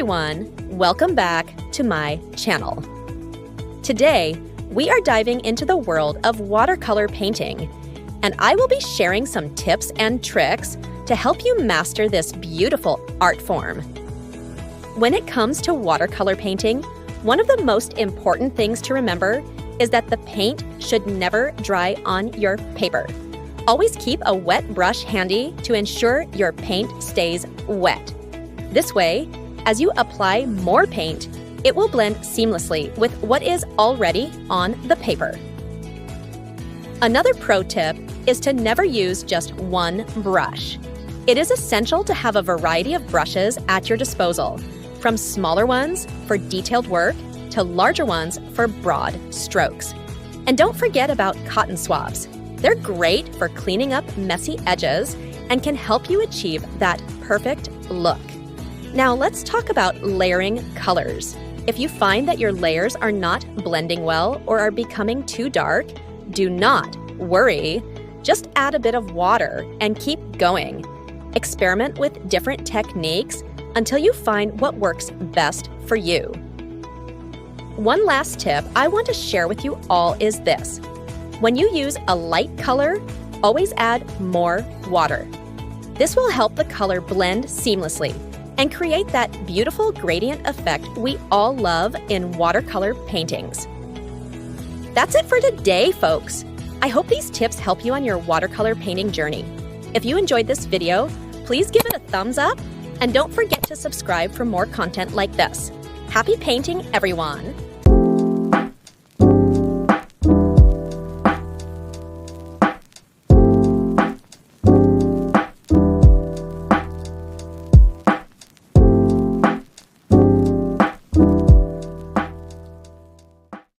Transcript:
everyone, welcome back to my channel. Today, we are diving into the world of watercolor painting, and I will be sharing some tips and tricks to help you master this beautiful art form. When it comes to watercolor painting, one of the most important things to remember is that the paint should never dry on your paper. Always keep a wet brush handy to ensure your paint stays wet. This way, as you apply more paint, it will blend seamlessly with what is already on the paper. Another pro tip is to never use just one brush. It is essential to have a variety of brushes at your disposal, from smaller ones for detailed work to larger ones for broad strokes. And don't forget about cotton swabs. They're great for cleaning up messy edges and can help you achieve that perfect look. Now let's talk about layering colors. If you find that your layers are not blending well or are becoming too dark, do not worry. Just add a bit of water and keep going. Experiment with different techniques until you find what works best for you. One last tip I want to share with you all is this. When you use a light color, always add more water. This will help the color blend seamlessly and create that beautiful gradient effect we all love in watercolor paintings. That's it for today, folks. I hope these tips help you on your watercolor painting journey. If you enjoyed this video, please give it a thumbs up and don't forget to subscribe for more content like this. Happy painting, everyone!